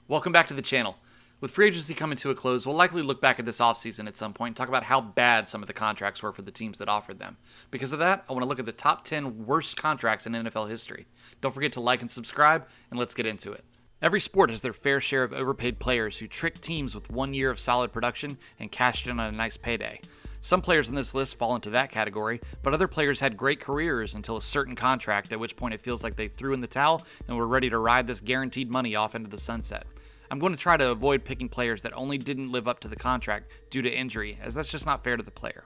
Welcome back to the channel. With free agency coming to a close, we'll likely look back at this offseason at some point and talk about how bad some of the contracts were for the teams that offered them. Because of that, I want to look at the top 10 worst contracts in NFL history. Don't forget to like and subscribe, and let's get into it. Every sport has their fair share of overpaid players who trick teams with 1 year of solid production and cashed in on a nice payday. Some players on this list fall into that category, but other players had great careers until a certain contract, at which point it feels like they threw in the towel and were ready to ride this guaranteed money off into the sunset. I'm going to try to avoid picking players that only didn't live up to the contract due to injury, as that's just not fair to the player.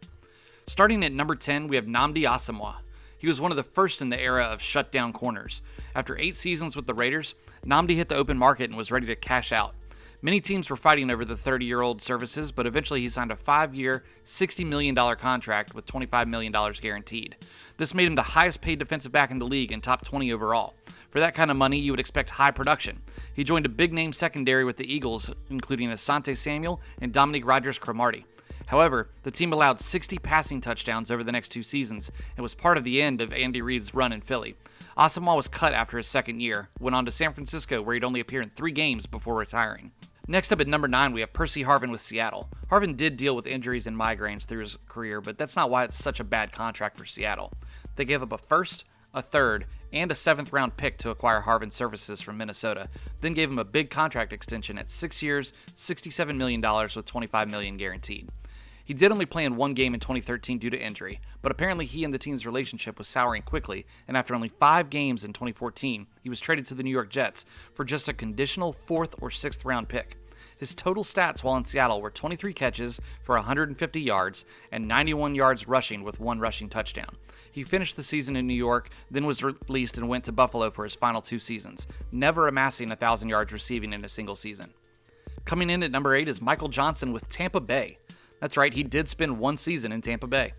Starting at number 10, we have Namdi Asamoah. He was one of the first in the era of shutdown corners. After 8 seasons with the Raiders, Namdi hit the open market and was ready to cash out. Many teams were fighting over the 30-year-old services, but eventually he signed a 5-year, $60 million contract with $25 million guaranteed. This made him the highest paid defensive back in the league and top 20 overall. For that kind of money, you would expect high production. He joined a big-name secondary with the Eagles, including Asante Samuel and Dominique Rodgers-Cromartie. However, the team allowed 60 passing touchdowns over the next 2 seasons and was part of the end of Andy Reid's run in Philly. Asamoah was cut after his second year, went on to San Francisco where he'd only appear in 3 games before retiring. Next up at number 9, we have Percy Harvin with Seattle. Harvin did deal with injuries and migraines through his career, but that's not why it's such a bad contract for Seattle. They gave up a first, a third, and a 7th-round pick to acquire Harvin's services from Minnesota, then gave him a big contract extension at 6 years, $67 million with $25 million guaranteed. He did only play in 1 game in 2013 due to injury, but apparently he and the team's relationship was souring quickly, and after only 5 games in 2014, he was traded to the New York Jets for just a conditional 4th or 6th round pick. His total stats while in Seattle were 23 catches for 150 yards and 91 yards rushing with 1 rushing touchdown. He finished the season in New York, then was released and went to Buffalo for his final 2 seasons, never amassing 1,000 yards receiving in a single season. Coming in at number 8 is Michael Johnson with Tampa Bay. That's right, he did spend 1 season in Tampa Bay.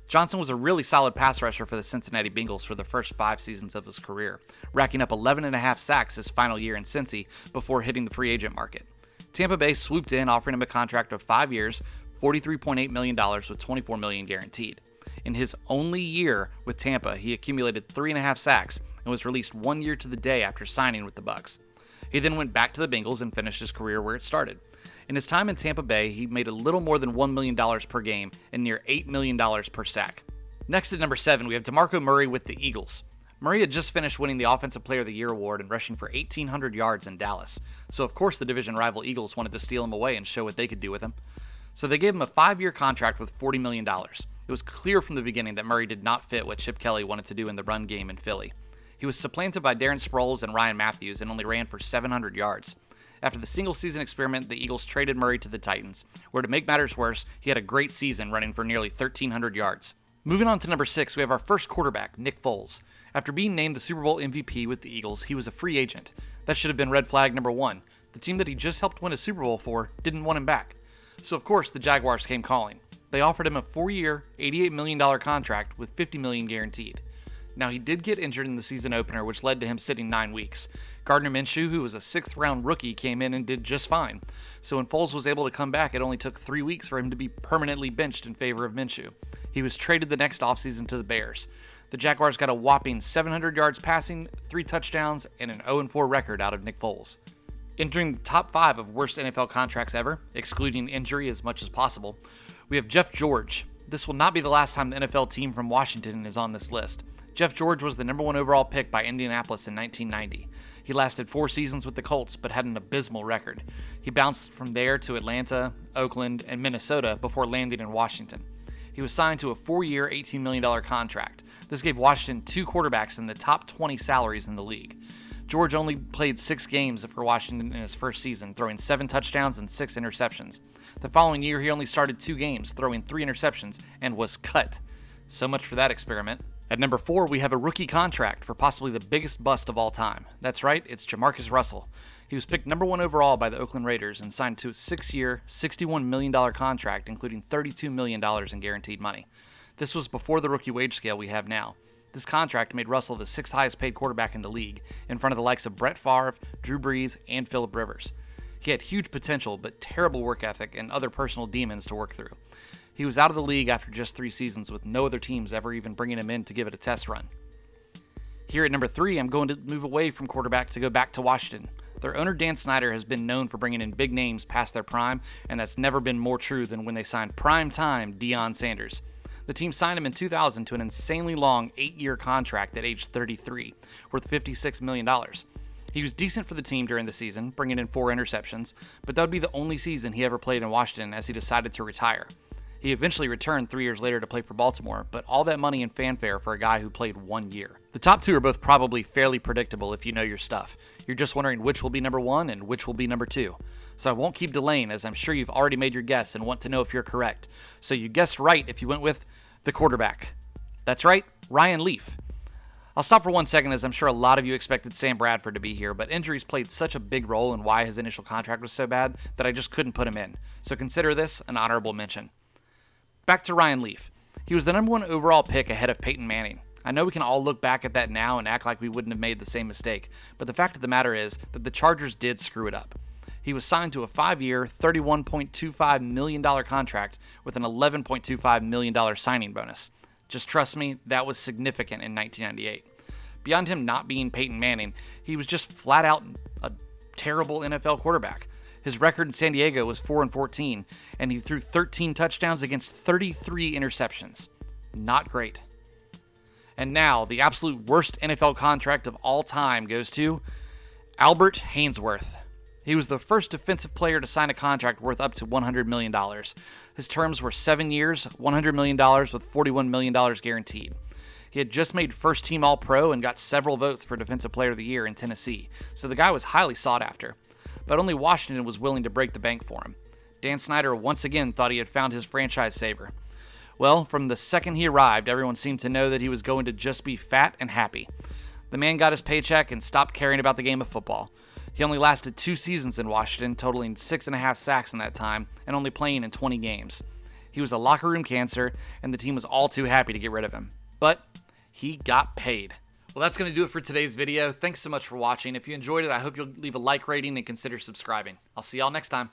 Johnson was a really solid pass rusher for the Cincinnati Bengals for the first 5 seasons of his career, racking up 11.5 sacks his final year in Cincy before hitting the free agent market. Tampa Bay swooped in, offering him a contract of 5 years, $43.8 million with $24 million guaranteed. In his only year with Tampa, he accumulated 3.5 sacks and was released 1 year to the day after signing with the Bucs. He then went back to the Bengals and finished his career where it started. In his time in Tampa Bay, he made a little more than $1 million per game and near $8 million per sack. Next at number 7, we have DeMarco Murray with the Eagles. Murray had just finished winning the Offensive Player of the Year award and rushing for 1,800 yards in Dallas, so of course the division rival Eagles wanted to steal him away and show what they could do with him. So they gave him a 5-year contract with $40 million. It was clear from the beginning that Murray did not fit what Chip Kelly wanted to do in the run game in Philly. He was supplanted by Darren Sproles and Ryan Matthews and only ran for 700 yards. After the single-season experiment, the Eagles traded Murray to the Titans, where to make matters worse, he had a great season running for nearly 1,300 yards. Moving on to number 6, we have our first quarterback, Nick Foles. After being named the Super Bowl MVP with the Eagles, he was a free agent. That should have been red flag number 1. The team that he just helped win a Super Bowl for didn't want him back. So of course, the Jaguars came calling. They offered him a 4-year, $88 million contract with $50 million guaranteed. Now, he did get injured in the season opener, which led to him sitting 9 weeks. Gardner Minshew, who was a 6th-round rookie, came in and did just fine. So when Foles was able to come back, it only took 3 weeks for him to be permanently benched in favor of Minshew. He was traded the next offseason to the Bears. The Jaguars got a whopping 700 yards passing, 3 touchdowns, and an 0-4 record out of Nick Foles. Entering the top 5 of worst NFL contracts ever, excluding injury as much as possible, we have Jeff George. This will not be the last time the NFL team from Washington is on this list. Jeff George was the number 1 overall pick by Indianapolis in 1990. He lasted 4 seasons with the Colts, but had an abysmal record. He bounced from there to Atlanta, Oakland, and Minnesota before landing in Washington. He was signed to a 4-year, $18 million contract. This gave Washington 2 quarterbacks in the top 20 salaries in the league. George only played 6 games for Washington in his first season, throwing 7 touchdowns and 6 interceptions. The following year, he only started 2 games, throwing 3 interceptions, and was cut. So much for that experiment. At number 4, we have a rookie contract for possibly the biggest bust of all time. That's right, it's Jamarcus Russell. He was picked number 1 overall by the Oakland Raiders and signed to a 6-year, $61 million contract, including $32 million in guaranteed money. This was before the rookie wage scale we have now. This contract made Russell the 6th highest paid quarterback in the league, in front of the likes of Brett Favre, Drew Brees, and Phillip Rivers. He had huge potential, but terrible work ethic and other personal demons to work through. He was out of the league after just 3 seasons, with no other teams ever even bringing him in to give it a test run. Here at number 3, I'm going to move away from quarterback to go back to Washington. Their owner Dan Snyder has been known for bringing in big names past their prime, and that's never been more true than when they signed prime-time Dion Sanders. The team signed him in 2000 to an insanely long 8-year contract at age 33, worth $56 million. He was decent for the team during the season, bringing in 4 interceptions, but that would be the only season he ever played in Washington as he decided to retire. He eventually returned 3 years later to play for Baltimore, but all that money and fanfare for a guy who played 1 year. The top 2 are both probably fairly predictable if you know your stuff. You're just wondering which will be number 1 and which will be number 2. So I won't keep delaying, as I'm sure you've already made your guess and want to know if you're correct. So you guessed right if you went with the quarterback. That's right, Ryan Leaf. I'll stop for 1 second, as I'm sure a lot of you expected Sam Bradford to be here, but injuries played such a big role in why his initial contract was so bad that I just couldn't put him in. So consider this an honorable mention. Back to Ryan Leaf. He was the number 1 overall pick ahead of Peyton Manning. I know we can all look back at that now and act like we wouldn't have made the same mistake, but the fact of the matter is that the Chargers did screw it up. He was signed to a 5-year, $31.25 million contract with an $11.25 million signing bonus. Just trust me, that was significant in 1998. Beyond him not being Peyton Manning, he was just flat out a terrible NFL quarterback. His record in San Diego was 4-14, and he threw 13 touchdowns against 33 interceptions. Not great. And now, the absolute worst NFL contract of all time goes to Albert Haynesworth. He was the first defensive player to sign a contract worth up to $100 million. His terms were 7 years, $100 million with $41 million guaranteed. He had just made first-team All-Pro and got several votes for Defensive Player of the Year in Tennessee, so the guy was highly sought after. But only Washington was willing to break the bank for him. Dan Snyder once again thought he had found his franchise saver. Well, from the second he arrived, everyone seemed to know that he was going to just be fat and happy. The man got his paycheck and stopped caring about the game of football. He only lasted 2 seasons in Washington, totaling 6.5 sacks in that time, and only playing in 20 games. He was a locker room cancer, and the team was all too happy to get rid of him. But he got paid. Well, that's going to do it for today's video. Thanks so much for watching. If you enjoyed it, I hope you'll leave a like rating and consider subscribing. I'll see y'all next time.